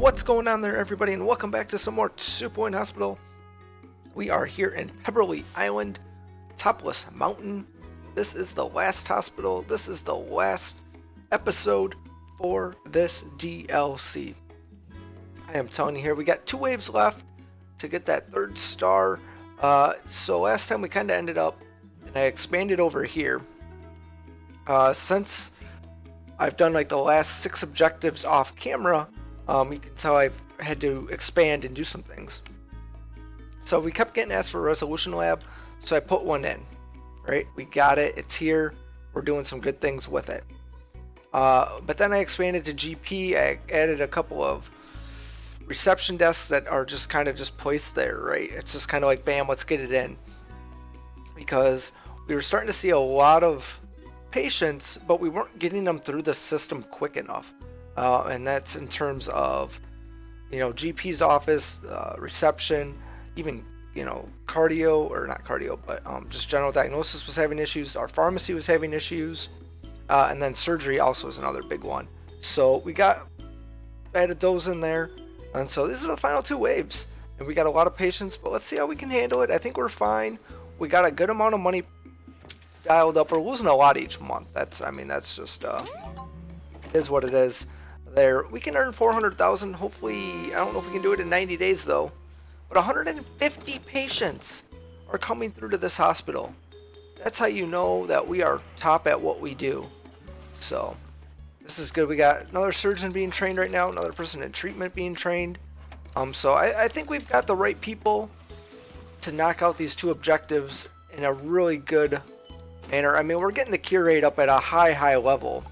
What's going on there, everybody, and welcome back to some more Superpoint Hospital. We are here in Pebberley Island, Topless Mountain. This is the last hospital. This is the last episode for this DLC. I am telling you here, we got 2 waves left to get that 3rd star. So last time we kind of ended up, and I expanded over here. Since I've done like the last 6 objectives off camera, you can tell I've had to expand and do some things. So we kept getting asked for a resolution lab, so I put one in. Right, we got it. It's here. We're doing some good things with it. But then I expanded to GP. I added a couple of reception desks that are just kind of just placed there. Right, it's just kind of like bam, let's get it in, because we were starting to see a lot of patients, but we weren't getting them through the system quick enough. And that's in terms of, GP's office, reception, even, cardio, or not cardio, but just general diagnosis was having issues. Our pharmacy was having issues. And then surgery also is another big one. So we added those in there. And so these are the final 2 waves. And we got a lot of patients, but let's see how we can handle it. I think we're fine. We got a good amount of money dialed up. We're losing a lot each month. That's just, it is what it is. There, we can earn 400,000. Hopefully, I don't know if we can do it in 90 days though. But 150 patients are coming through to this hospital. That's how you know that we are top at what we do. So, this is good. We got another surgeon being trained right now, another person in treatment being trained. So I think we've got the right people to knock out these 2 objectives in a really good manner. I mean, we're getting the cure rate up at a high level.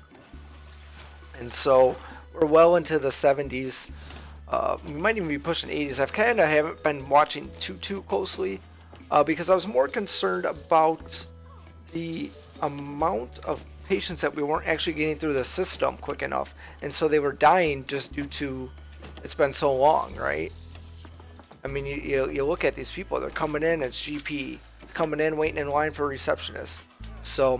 And so we're well into the 70s. We might even be pushing 80s. Haven't been watching too closely because I was more concerned about the amount of patients that we weren't actually getting through the system quick enough, and so they were dying just due to it's been so long, right? I mean, you look at these people, they're coming in, it's GP, it's coming in, waiting in line for a receptionist. So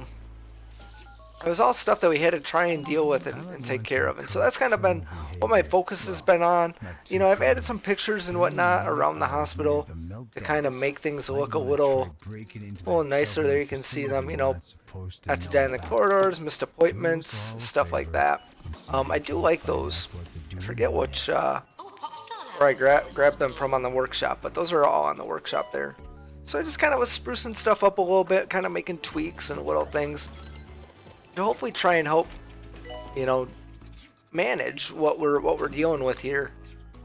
it was all stuff that we had to try and deal with and take care of. And so that's kind of been what my focus has been on. I've added some pictures and whatnot around the hospital to kind of make things look a little nicer. There you can see them, that's down in the corridors, missed appointments, stuff like that. I do like those. I forget which, where I grabbed them from on the workshop, but those are all on the workshop there. So I just kind of was sprucing stuff up a little bit, kind of making tweaks and little things to hopefully try and help, manage what we're dealing with here.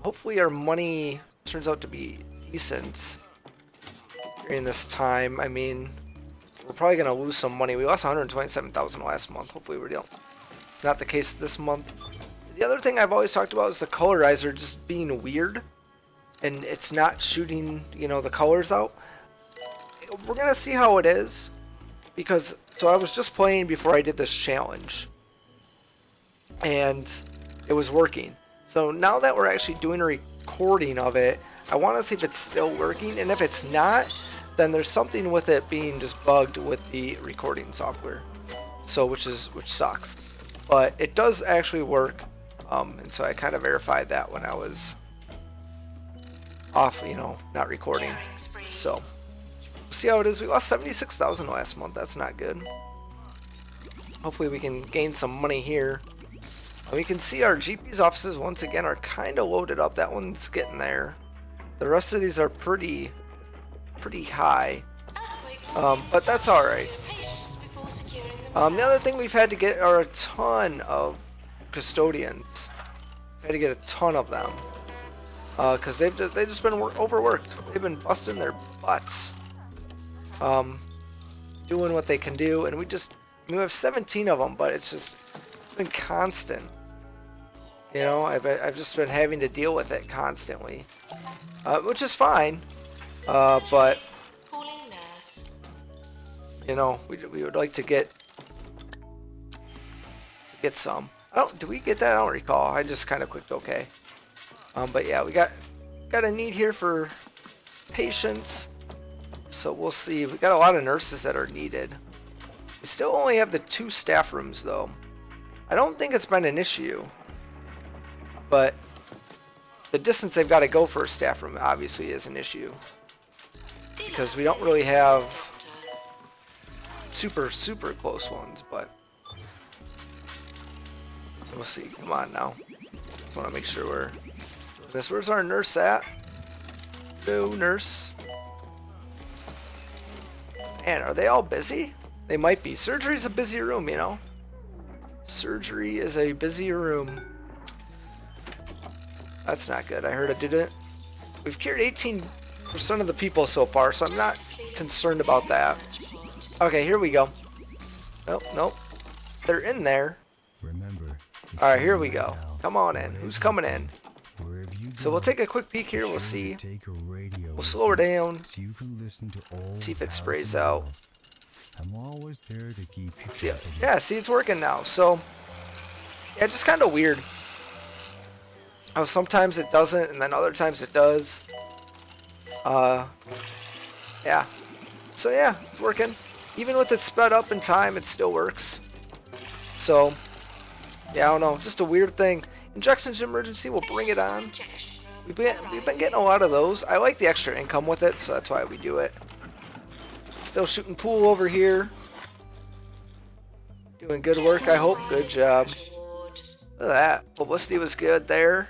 Hopefully our money turns out to be decent during this time. I mean, we're probably gonna lose some money. We lost 127,000 last month. Hopefully it's not the case this month. The other thing I've always talked about is the colorizer just being weird, and it's not shooting, the colors out. We're gonna see how it is, because so I was just playing before I did this challenge, and it was working. So now that we're actually doing a recording of it, I want to see if it's still working, and if it's not, then there's something with it being just bugged with the recording software. So which sucks, but it does actually work. And so I kind of verified that when I was off, not recording. So see how it is. We lost 76,000 last month. That's not good. Hopefully we can gain some money here. And we can see our GP's offices once again are kind of loaded up. That one's getting there. The rest of these are pretty high. But that's all right. The other thing we've had to get are a ton of custodians. We've had to get a ton of them because they've just been overworked. They've been busting their butts. Doing what they can do, and we have 17 of them, but it's been constant. I've just been having to deal with it constantly, which is fine. But we would like to get some. Do we get that? I don't recall. I just kind of clicked OK. But yeah, we got a need here for patients. So we'll see. We got a lot of nurses that are needed. We still only have the 2 staff rooms though. I don't think it's been an issue, but the distance they've got to go for a staff room obviously is an issue. Because we don't really have super close ones, but we'll see. Come on now. Just want to make sure we're this. Where's our nurse at? No nurse. Man, are they all busy? They might be. Surgery's a busy room, you know. Surgery is a busy room. That's not good. I heard it didn't. We've cured 18% of the people so far, so I'm not concerned about that. Okay, here we go. Nope. They're in there. Alright, here we go. Come on in. Who's coming in? So we'll take a quick peek here. We'll see. We'll slow her down. See if it sprays out. See, yeah, see, it's working now. So, yeah, just kind of weird. How sometimes it doesn't, and then other times it does. Yeah. So yeah, it's working. Even with it sped up in time, it still works. So, yeah, I don't know. Just a weird thing. Injections emergency, we'll bring it on. We've been getting a lot of those. I like the extra income with it, so that's why we do it. Still shooting pool over here. Doing good work, I hope. Good job. Look at that. Publicity was good there.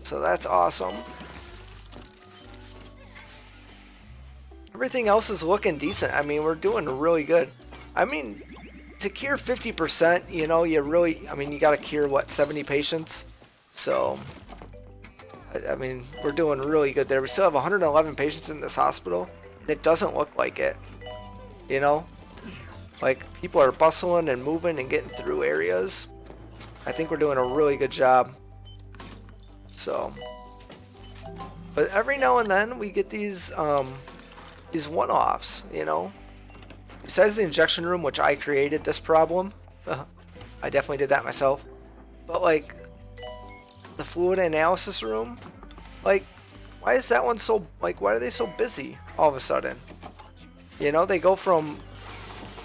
So that's awesome. Everything else is looking decent. I mean, we're doing really good. I mean, to cure 50%, you know, you got to cure, what, 70 patients? So, I mean, we're doing really good there. We still have 111 patients in this hospital, and it doesn't look like it. You know? Like, people are bustling and moving and getting through areas. I think we're doing a really good job. So, but every now and then we get these one-offs, you know. Besides the injection room, which I created this problem, I definitely did that myself. But like the fluid analysis room, like, why is that one so, like, why are they so busy all of a sudden? You know, they go from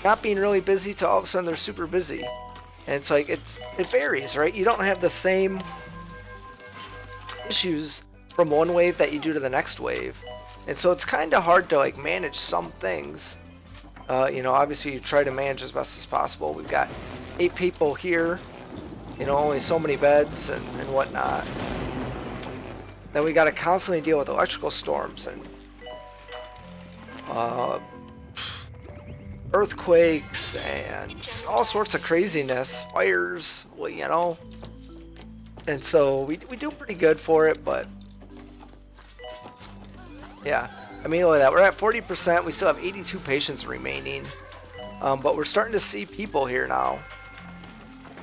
not being really busy to all of a sudden they're super busy, and it's like it varies, right? You don't have the same issues from one wave that you do to the next wave, and so it's kind of hard to like manage some things. You know, obviously you try to manage as best as possible. We've got 8 people here, you know, only so many beds and whatnot. Then we got to constantly deal with electrical storms and earthquakes and all sorts of craziness, fires, well, you know. And so we do pretty good for it, but yeah. I mean, look at that. We're at 40%. We still have 82 patients remaining. But we're starting to see people here now.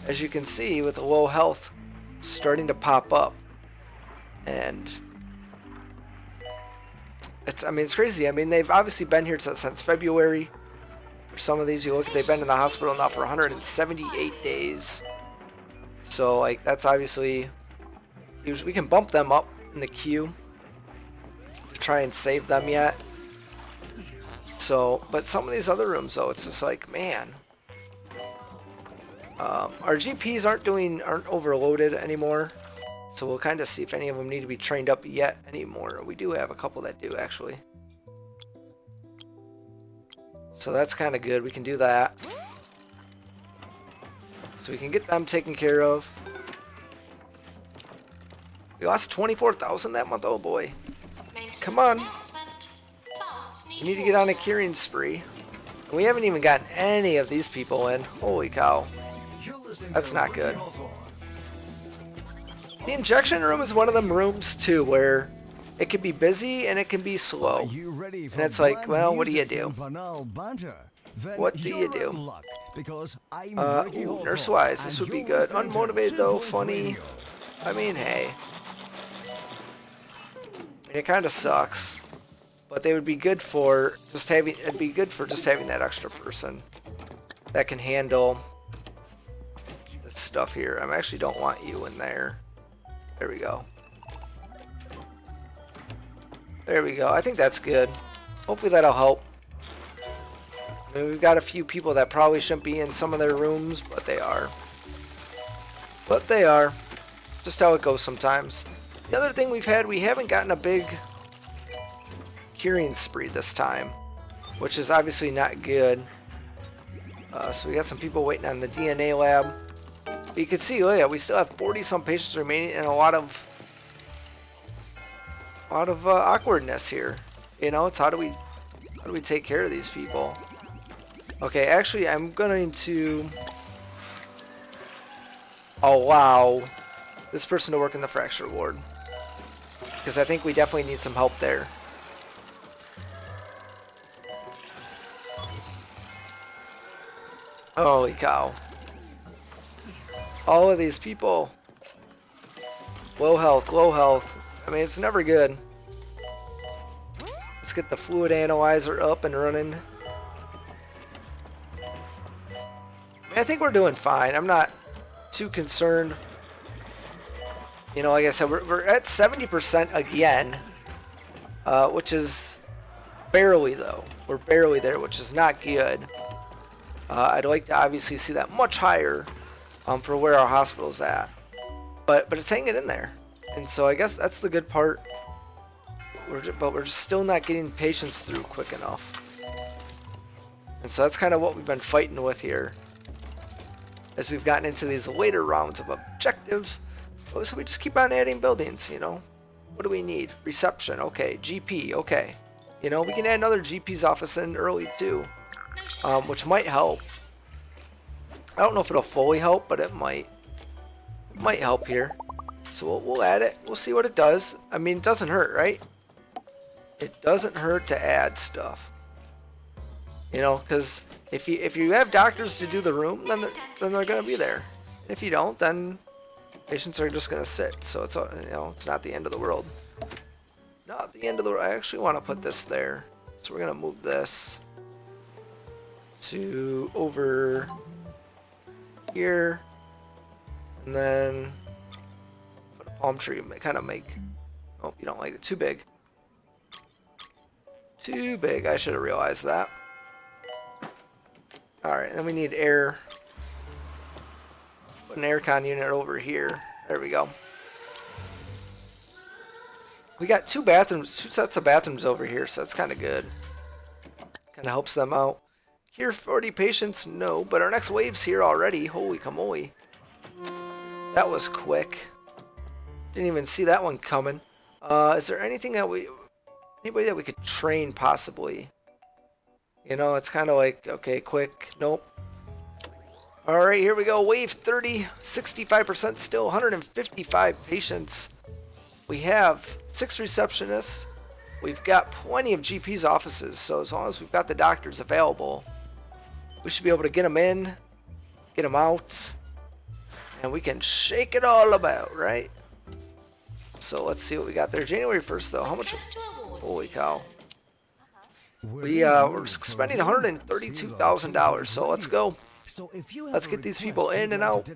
As you can see, with the low health starting to pop up. And it's crazy. I mean, they've obviously been here since February. For some of these, you look at, they've been in the hospital now for 178 days. So, like, that's obviously huge. We can bump them up in the queue to try and save them yet. So, but some of these other rooms, though, it's just like, man. Our GPs aren't overloaded anymore. So we'll kind of see if any of them need to be trained up yet anymore. We do have a couple that do, actually. So that's kind of good. We can do that. So we can get them taken care of. We lost 24,000 that month. Oh boy. Come on. We need to get on a curing spree. And we haven't even gotten any of these people in. Holy cow. That's not good. The injection room is one of them rooms too where it can be busy and it can be slow. And it's like, well, what do you do? What do you do? Ooh, nurse-wise, this would be good. Unmotivated though, funny. I mean, hey. I mean, it kind of sucks. But they would be good for just having, that extra person that can handle this stuff here. I actually don't want you in there. There we go. There we go. I think that's good. Hopefully that'll help. I mean, we've got a few people that probably shouldn't be in some of their rooms, but they are. But they are. just how it goes sometimes. The other thing we haven't gotten a big curing spree this time, which is obviously not good. So we got some people waiting on the DNA lab. But you can see, oh yeah, we still have 40 some patients remaining and a lot of awkwardness here. You know, it's how do we take care of these people? Okay, actually, I'm going to allow this person to work in the fracture ward, because I think we definitely need some help there. Holy cow. All of these people. Low health, low health. I mean, it's never good. Let's get the fluid analyzer up and running. I think we're doing fine. I'm not too concerned. You know, like I said, we're at 70% again, which is barely, though. We're barely there, which is not good. I'd like to obviously see that much higher for where our hospital's at. But it's hanging in there. And so I guess that's the good part. But we're just still not getting patients through quick enough. And so that's kind of what we've been fighting with here, as we've gotten into these later rounds of objectives. So we just keep on adding buildings, you know. What do we need? Reception, okay. GP, okay. You know, we can add another GP's office in early too, which might help. I don't know if it'll fully help, but it might help here. So we'll add it. We'll see what it does. I mean, it doesn't hurt, right? It doesn't hurt to add stuff. You know, because if you have doctors to do the room, then they're going to be there. If you don't, then patients are just going to sit. So it's, you know, it's not the end of the world. Not the end of the world. I actually want to put this there. So we're going to move this to over here, and then put a palm tree. Kind of make. Oh, you don't like it too big. Too big. I should have realized that. Alright, then we need air. Put an aircon unit over here. There we go. We got two sets of bathrooms over here, so that's kind of good. Kind of helps them out. Here, 40 patients? No, but our next wave's here already. Holy camoly. That was quick. Didn't even see that one coming. Is there anything that anybody that we could train possibly? You know, it's kind of like, okay, quick. Nope. Alright, here we go. Wave 30, 65% still, 155 patients. We have 6 receptionists. We've got plenty of GP's offices, so as long as we've got the doctors available, we should be able to get them in, get them out, and we can shake it all about, right? So let's see what we got there. January 1st, though. How much? Holy cow. We're spending $132,000, so let's go. Let's get these people in and out.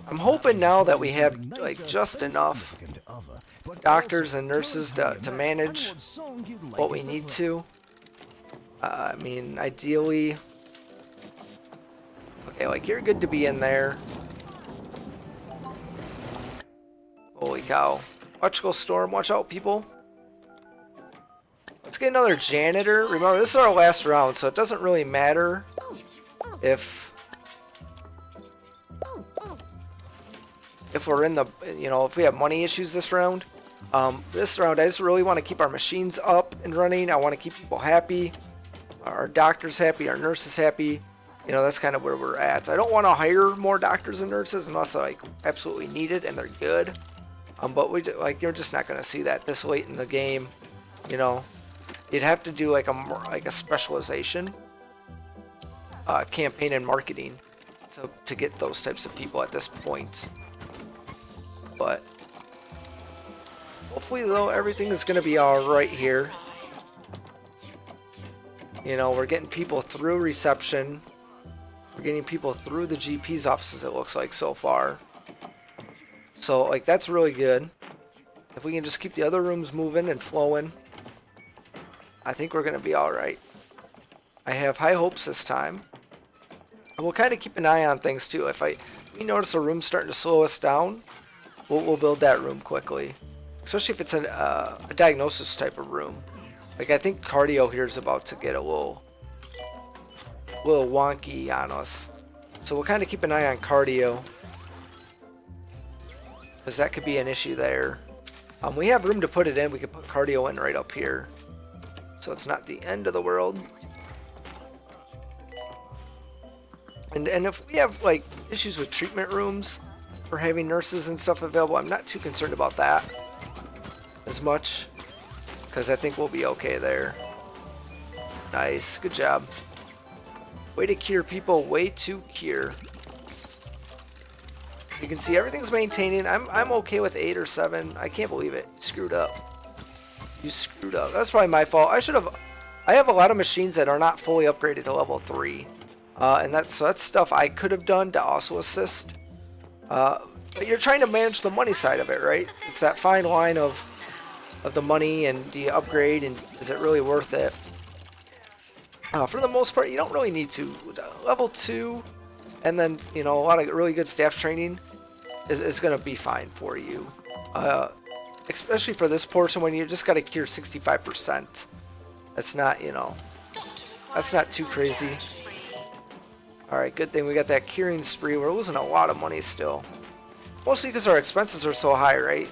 I'm hoping now that we have like just enough doctors and nurses to manage what we need to. I mean, ideally, okay, like you're good to be in there. Holy cow. Electrical storm, watch out, people. Let's get another janitor. Remember, this is our last round, so it doesn't really matter if we're in the, you know, if we have money issues this round. This round, I just really want to keep our machines up and running. I want to keep people happy, our doctors happy, our nurses happy. You know, that's kind of where we're at. I don't want to hire more doctors and nurses unless I like absolutely need it and they're good. But you're just not going to see that this late in the game. You know, you'd have to do like a specialization campaign and marketing to get those types of people at this point. But hopefully, though, everything is going to be all right here. You know, we're getting people through reception. We're getting people through the GP's offices, it looks like, so far. So, like, that's really good. If we can just keep the other rooms moving and flowing, I think we're going to be alright. I have high hopes this time. And we'll kind of keep an eye on things, too. If we we notice a room starting to slow us down, we'll build that room quickly. Especially if it's a diagnosis type of room. Like I think cardio here is about to get a little wonky on us. So we'll kind of keep an eye on cardio, because that could be an issue there. We have room to put it in. We could put cardio in right up here. So it's not the end of the world. And if we have like issues with treatment rooms for having nurses and stuff available, I'm not too concerned about that as much, because I think we'll be okay there. Nice, good job. Way to cure, people, way to cure. You can see everything's maintaining. I'm okay with 8 or 7. I can't believe it. You screwed up. You screwed up. That's probably my fault. I have a lot of machines that are not fully upgraded to level 3. And that's stuff I could have done to also assist. But you're trying to manage the money side of it, right? It's that fine line of the money, and do you upgrade, and is it really worth it? For the most part, you don't really need to. Level 2, and then, you know, a lot of really good staff training is going to be fine for you. Especially for this portion when you just got to cure 65%. That's not, you know, that's not too crazy. Alright, good thing we got that curing spree. We're losing a lot of money still. Mostly because our expenses are so high, right?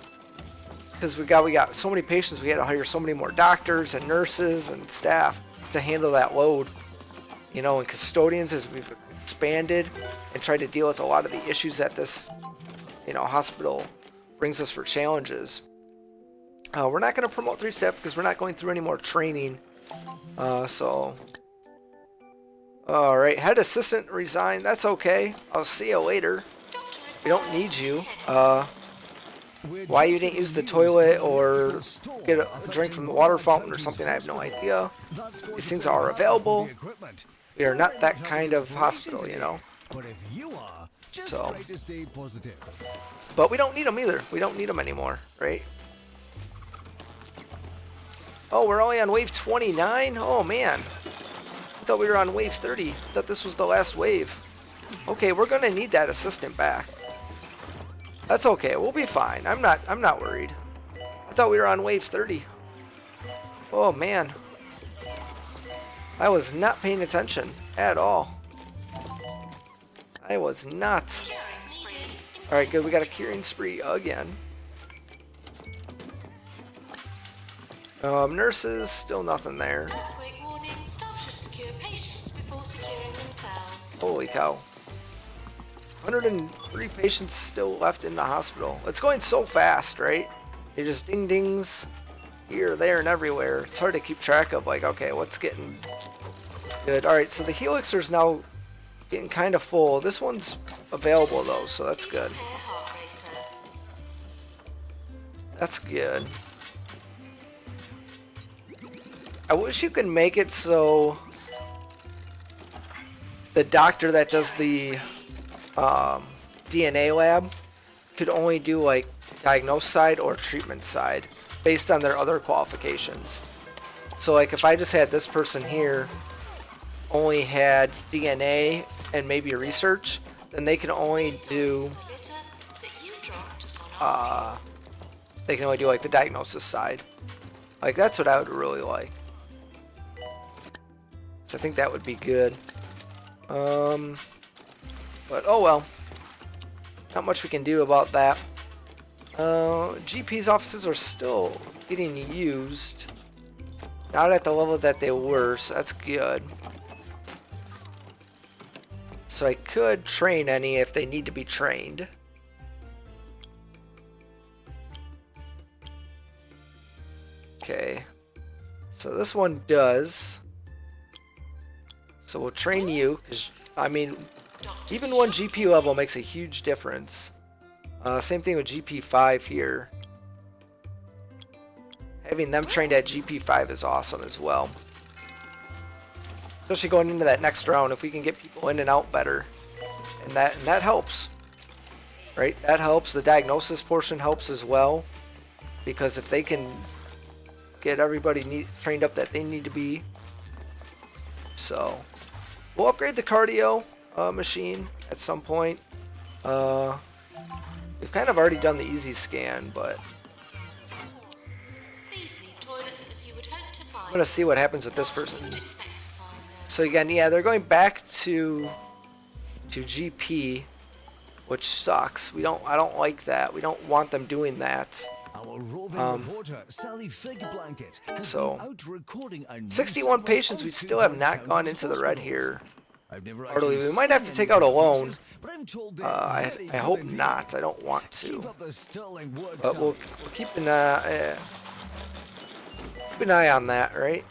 Because we got so many patients, we had to hire so many more doctors and nurses and staff to handle that load. You know, and custodians, as we've expanded and tried to deal with a lot of the issues that this, you know, hospital brings us for challenges. We're not going to promote 3-step because we're not going through any more training. Alright, head assistant resigned. That's okay. I'll see you later. We don't need you. Why you didn't use the toilet or get a drink from the water fountain or something, I have no idea. These things are available. We are not that kind of hospital, you know. So, but we don't need them either. We don't need them anymore, right? Oh, we're only on wave 29? Oh, man. I thought we were on wave 30. I thought this was the last wave. Okay, we're going to need that assistant back. That's okay. We'll be fine. I'm not worried. I thought we were on wave 30. Oh, man. I was not paying attention at all. I was not. Alright, good. We got a curing spree again. Nurses, still nothing there. Holy cow. 103 patients still left in the hospital. It's going so fast, right? They just ding dings here, there, and everywhere. It's hard to keep track of, like, okay, what's getting good. Alright, so the helixer's now getting kind of full. This one's available, though, so that's good. That's good. I wish you could make it so the doctor that does the DNA lab could only do like diagnose side or treatment side based on their other qualifications. So like if I just had this person here only had DNA and maybe research, then they can only do like the diagnosis side. Like that's what I would really like. So I think that would be good. But oh well. Not much we can do about that. GP's offices are still getting used. Not at the level that they were, so that's good. So I could train any if they need to be trained. Okay. So this one does. So we'll train you, because, I mean, even one GP level makes a huge difference. Same thing with GP5 here. Having them trained at GP5 is awesome as well. Especially going into that next round, if we can get people in and out better. And that helps. Right? That helps. The diagnosis portion helps as well. Because if they can get everybody trained up that they need to be. So, we'll upgrade the cardio machine at some point. We've kind of already done the easy scan, but I'm gonna see what happens with this person. So again, yeah, they're going back to GP, which sucks. I don't like that. We don't want them doing that. So 61 patients. We still have not gone into the red here. Hardly. We might have to take out a loan. I hope not. I don't want to. But we'll keep an eye on that, right?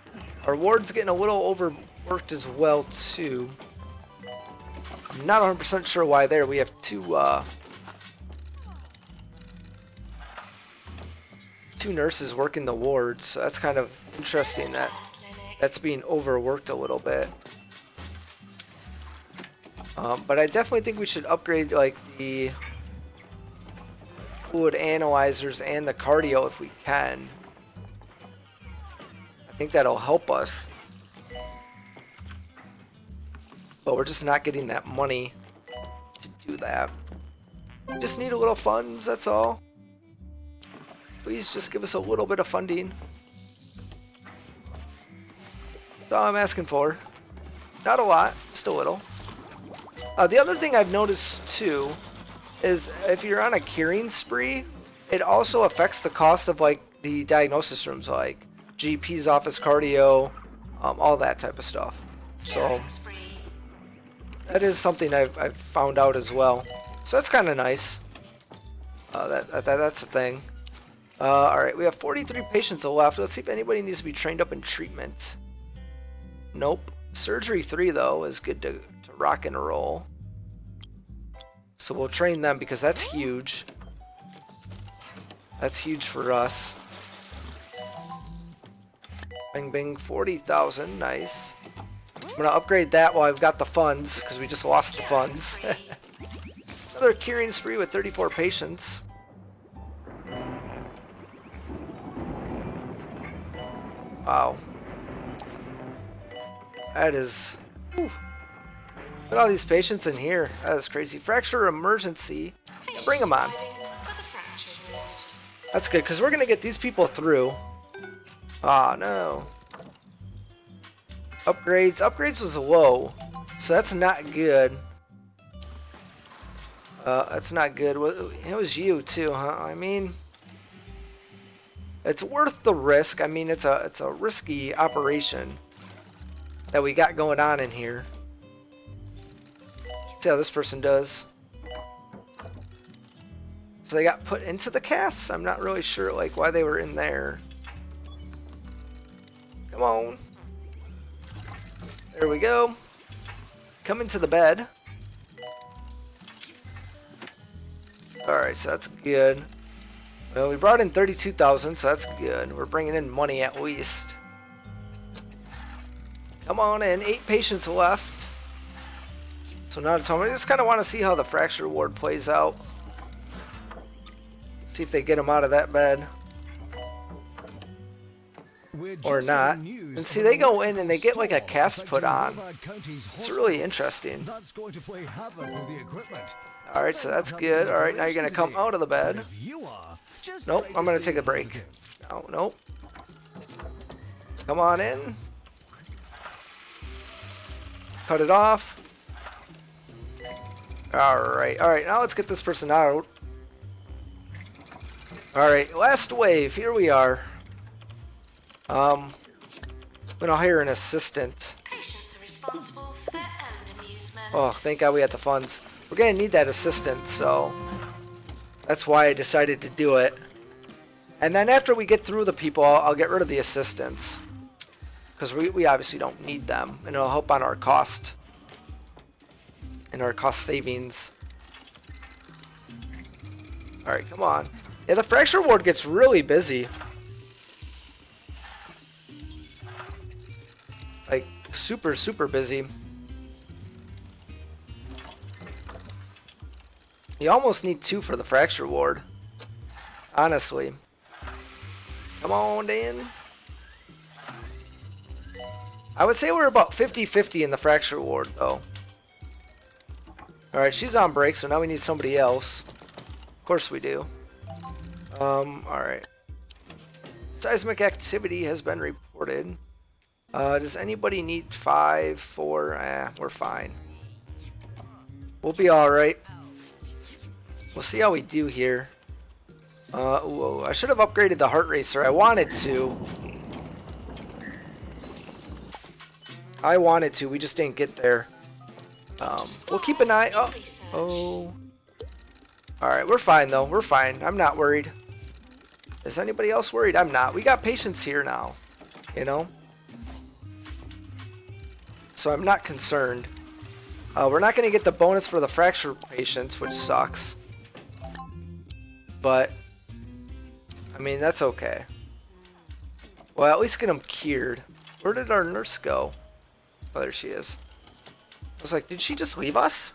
Our ward's getting a little overworked as well too. I'm not 100% sure why there. We have two nurses working the ward, so that's kind of interesting that that's being overworked a little bit. But I definitely think we should upgrade like the fluid analyzers and the cardio if we can. I think that'll help us. But we're just not getting that money to do that. We just need a little funds, that's all. Please just give us a little bit of funding. That's all I'm asking for. Not a lot, just a little. The other thing I've noticed too is if you're on a curing spree, it also affects the cost of like the diagnosis rooms, like GP's office, cardio, all that type of stuff. So that is something I've found out as well. So that's kind of nice. That's a thing. Alright, we have 43 patients left. Let's see if anybody needs to be trained up in treatment. Nope. Surgery 3 though is good to rock and roll. So we'll train them because that's huge. That's huge for us. Bing bing, 40,000, nice. I'm gonna upgrade that while I've got the funds because we just lost the funds. Another curing spree with 34 patients. Wow. That is... Whew. Look at all these patients in here. That is crazy. Fracture emergency. Yeah, bring them on. That's good, because we're going to get these people through. Ah, no. Upgrades. Upgrades was low, so that's not good. That's not good. It was you, too, huh? I mean... It's worth the risk. I mean, it's a risky operation that we got going on in here. See how this person does. So they got put into the casts. I'm not really sure like why they were in there. Come on. There we go. Come into the bed. Alright, so that's good. Well, we brought in 32,000, so that's good. We're bringing in money at least. Come on in. 8 patients left. So now it's home. I just kind of want to see how the fracture ward plays out. See if they get him out of that bed. Or not. And see, they go in and they get like a cast put on. It's really interesting. Alright, so that's good. Alright, now you're going to come out of the bed. Nope, I'm going to take a break. Oh, nope. Come on in. Cut it off. Alright, now let's get this person out. Alright, last wave, here we are. I'm gonna hire an assistant. Oh, thank God we had the funds. We're gonna need that assistant, so that's why I decided to do it. And then after we get through the people, I'll get rid of the assistants. Because we obviously don't need them, and it'll help on our cost. And our cost savings. Alright, come on. Yeah, the fracture ward gets really busy. Like, super, super busy. You almost need 2 for the fracture ward. Honestly. Come on, Dan. I would say we're about 50-50 in the fracture ward, though. Alright, she's on break, so now we need somebody else. Of course we do. Alright. Seismic activity has been reported. Does anybody need 5, 4? We're fine. We'll be alright. We'll see how we do here. Whoa, I should have upgraded the heart racer. I wanted to. We just didn't get there. We'll keep an eye. Oh. Alright, we're fine though. We're fine. I'm not worried. Is anybody else worried? I'm not. We got patients here now. You know? So I'm not concerned. We're not going to get the bonus for the fracture patients, which sucks. But, I mean, that's okay. Well, at least get them cured. Where did our nurse go? Oh, there she is. I was like, did she just leave us?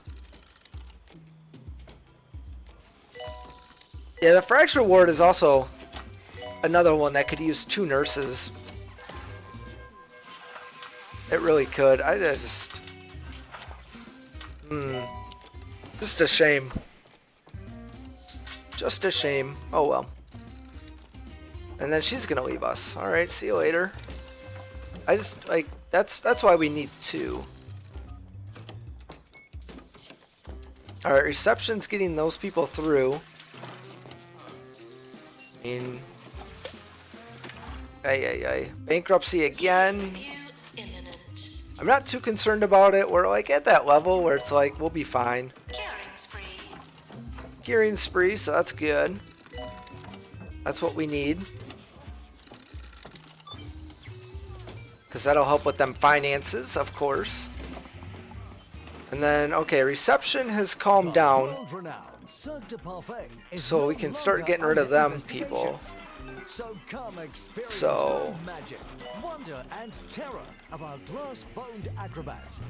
Yeah, the fracture ward is also another one that could use 2 nurses. It really could. I just... It's just a shame. Just a shame. Oh well. And then she's gonna leave us. Alright, see you later. I just, like, that's why we need 2. Alright, reception's getting those people through. I mean... Bankruptcy again. I'm not too concerned about it. We're like at that level where it's like we'll be fine. Curing spree, so that's good. That's what we need. Because that'll help with them finances, of course. And then, okay, reception has calmed down. So we can start getting rid of them people. So magic, wonder and terror of our glass-boned acrobats.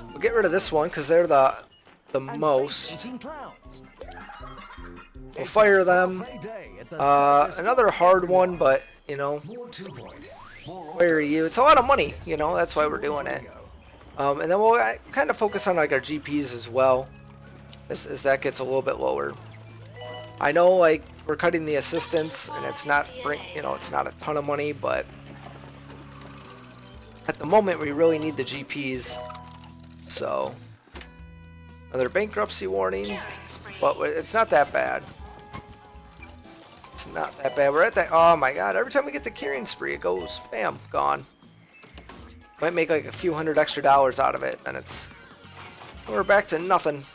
We'll get rid of this one because they're the most. We'll fire them. Another hard one, but you know, fire you. It's a lot of money, you know. That's why we're doing it. And then we'll kind of focus on like our GPs as well, as that gets a little bit lower. I know, like, we're cutting the assistants, and it's not, it's not a ton of money, but at the moment we really need the GPs. So another bankruptcy warning, but it's not that bad. It's not that bad. We're at that. Oh my God! Every time we get the curing spree, it goes bam, gone. Might make like a few $100 extra out of it, and we're back to nothing.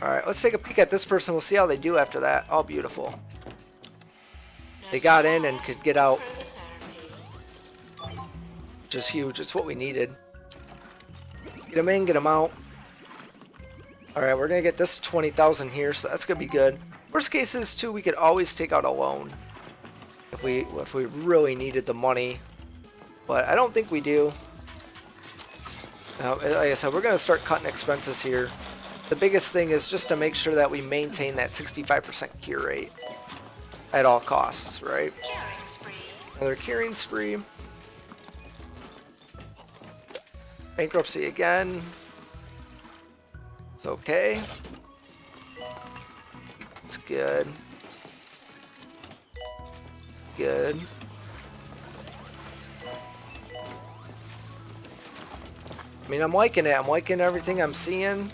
Alright, let's take a peek at this person. We'll see how they do after that. Oh, beautiful. They got in and could get out. Which is huge. It's what we needed. Get them in, get them out. Alright, we're going to get this 20,000 here, so that's going to be good. Worst case is, too, we could always take out a loan. If we really needed the money. But I don't think we do. Like I said, we're going to start cutting expenses here. The biggest thing is just to make sure that we maintain that 65% cure rate at all costs, right? Another curing spree. Bankruptcy again. It's okay. It's good. It's good. I mean, I'm liking it. I'm liking everything I'm seeing.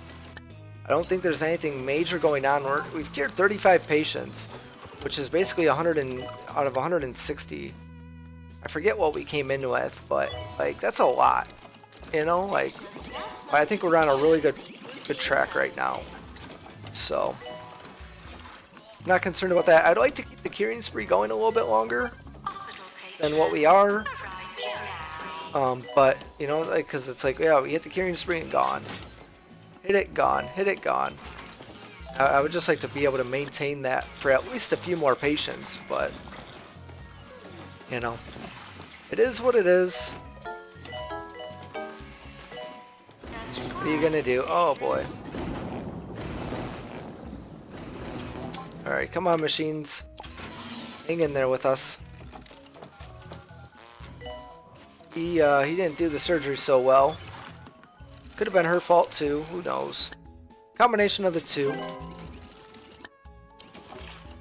I don't think there's anything major going on. We've cured 35 patients, which is basically 100 out of 160. I forget what we came in with, but like that's a lot, you know. Like, I think we're on a really good track right now. So, I'm not concerned about that. I'd like to keep the curing spree going a little bit longer than what we are. But you know, like, because it's like, yeah, we hit the curing spree and gone. Hit it, gone. Hit it, gone. I would just like to be able to maintain that for at least a few more patients, but you know, it is what it is. What are you gonna do? Oh boy. Alright, come on, machines. Hang in there with us. He didn't do the surgery so well. Could have been her fault too. Who knows? Combination of the two.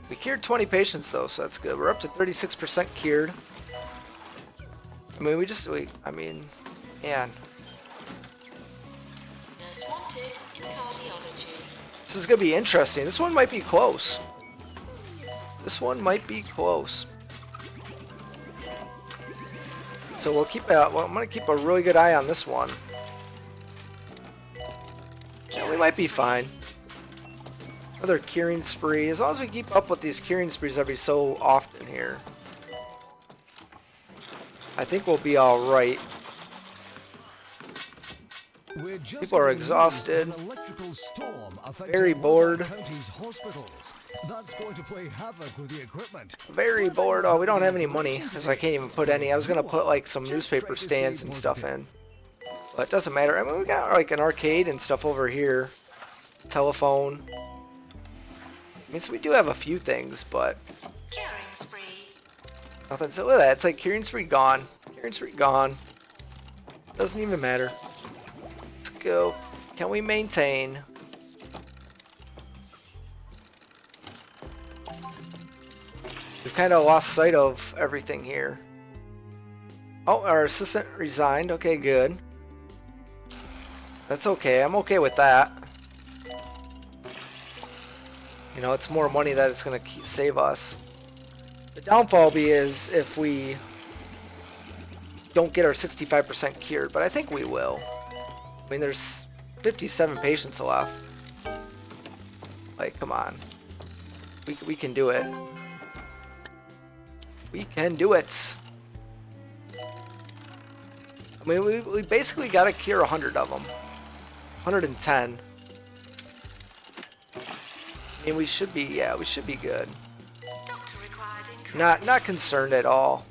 We cured 20 patients though, so that's good. We're up to 36% cured. I mean, man. Nurse wanted in cardiology. This is going to be interesting. This one might be close. This one might be close. So we'll keep I'm going to keep a really good eye on this one. Yeah, we might be fine. Another curing spree. As long as we keep up with these curing sprees every so often here, I think we'll be alright. People are exhausted, very bored. Very bored. Oh, we don't have any money, because I can't even put any. I was going to put like some newspaper stands and stuff in. But it doesn't matter. I mean, we got like an arcade and stuff over here. Telephone. I mean, so we do have a few things, but Curing spree. nothing. So look at that. It's like curing spree gone. Curing spree gone. Doesn't even matter. Let's go. Can we maintain? We've kind of lost sight of everything here. Oh, our assistant resigned. Okay, good. That's okay. I'm okay with that. You know, it's more money that it's going to save us. The downfall is if we don't get our 65% cured, but I think we will. I mean, there's 57 patients left. Like, come on. We can do it. We can do it. I mean, we basically got to cure 100 of them. 110. I mean, we should be, yeah, we should be good. Doctor required in Not concerned at all.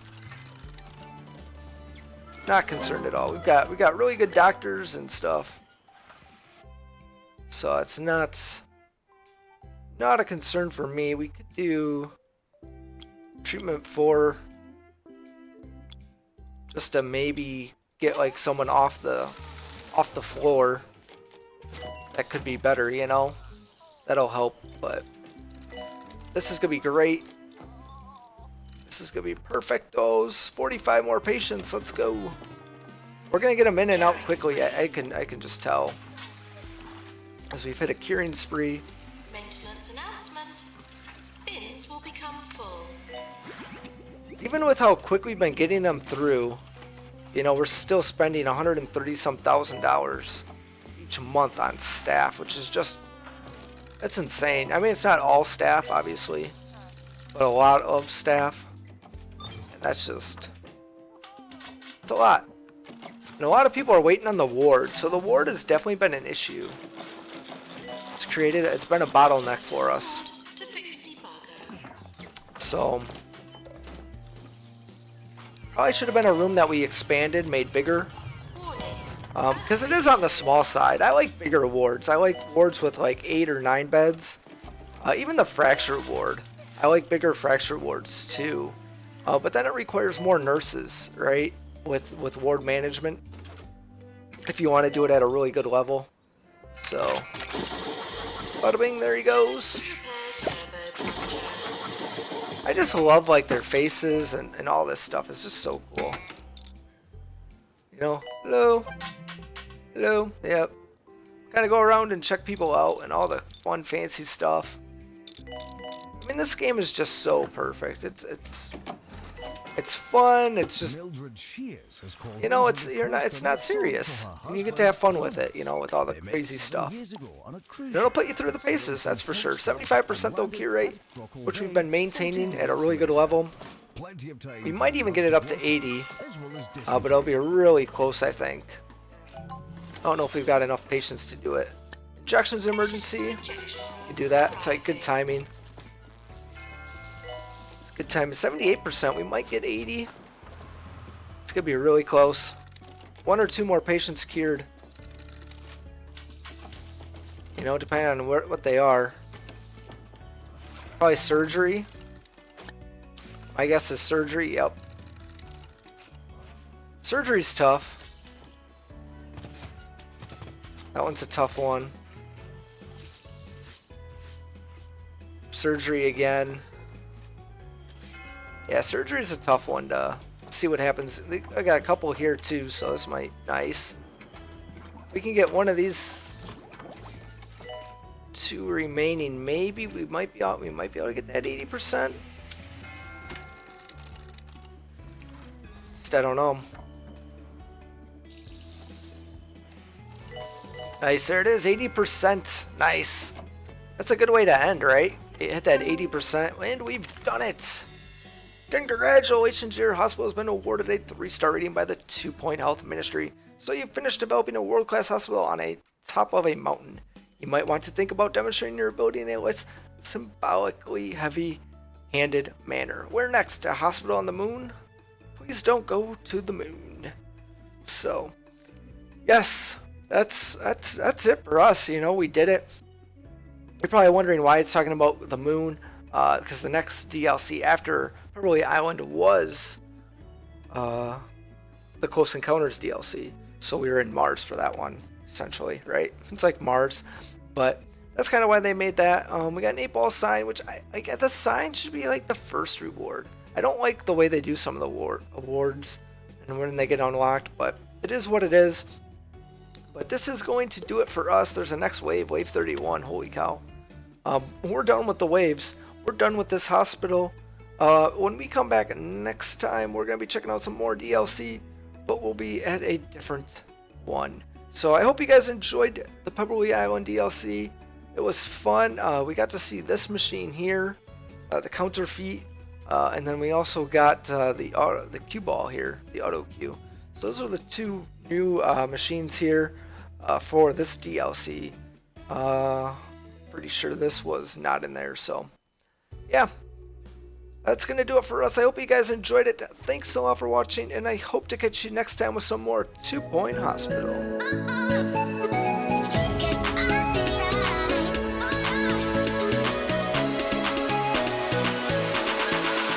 Not concerned at all. We got really good doctors and stuff. So it's not a concern for me. We could do treatment 4 just to maybe get like someone off the floor. That could be better, you know. That'll help, but this is gonna be great. This is gonna be perfect. Those 45 more patients. Let's go. We're gonna get them in and out quickly. I can just tell as we've hit a curing spree. maintenance announcement. Bins will become full. Even with how quick we've been getting them through, you know, we're still spending $130-some thousand each month on staff, which is just, that's insane. I mean, it's not all staff, obviously, but a lot of staff, and that's just, it's a lot. And a lot of people are waiting on the ward, so the ward has definitely been an issue. It's been a bottleneck for us. To fix debugger. So, probably should have been a room that we expanded, made bigger. Warning. Because it is on the small side. I like bigger wards. I like wards with like 8 or 9 beds. Even the fracture ward. I like bigger fracture wards too. But then it requires more nurses, right? With ward management. If you want to do it at a really good level. So, bada bing, there he goes. I just love like their faces and all this stuff. It's just so cool. You know, hello. Hello, yep. Kind of go around and check people out and all the fun, fancy stuff. I mean, this game is just so perfect. It's fun. It's just, you know, it's not serious. You get to have fun with it, you know, with all the crazy stuff. And it'll put you through the paces, that's for sure. 75% though cure rate, which we've been maintaining at a really good level. We might even get it up to 80, but it'll be really close, I think. I don't know if we've got enough patients to do it. Injections emergency. You do that. It's like good timing. It's good timing. 78%. We might get 80. It's gonna be really close. 1 or 2 more patients cured. You know, depending on what they are. Probably surgery. My guess is surgery. Yep. Surgery's tough. That one's a tough one. Surgery again. Yeah, surgery is a tough one to see what happens. I got a couple here too, so this might be nice. If we can get one of these 2 remaining, maybe we might be able to get that 80%. Just I don't know. Nice, there it is, 80%. Nice. That's a good way to end, right? Hit that 80%, and we've done it. Congratulations, your hospital has been awarded a 3-star rating by the 2-Point Health Ministry. So you've finished developing a world-class hospital on a top of a mountain. You might want to think about demonstrating your ability in a less symbolically heavy-handed manner. Where next? A hospital on the moon? Please don't go to the moon. So, yes, that's it for us. You know, we did it. You're probably wondering why it's talking about the moon, because the next DLC after Pebberley Island was the Close Encounters DLC. So we were in Mars for that one, essentially, right? It's like Mars, but that's kind of why they made that. We got an 8-ball sign, which I get the sign should be like the first reward. I don't like the way they do some of the awards and when they get unlocked, but it is what it is. But this is going to do it for us. There's a next wave, wave 31. Holy cow. We're done with the waves. We're done with this hospital. When we come back next time, we're going to be checking out some more DLC, but we'll be at a different one. So I hope you guys enjoyed the Pebberley Island DLC. It was fun. We got to see this machine here, the counterfeit, and then we also got the cue ball here, the auto cue. So those are the 2 new machines here for this DLC. Pretty sure this was not in there, so yeah. That's going to do it for us. I hope you guys enjoyed it. Thanks a lot for watching, and I hope to catch you next time with some more 2-Point Hospital.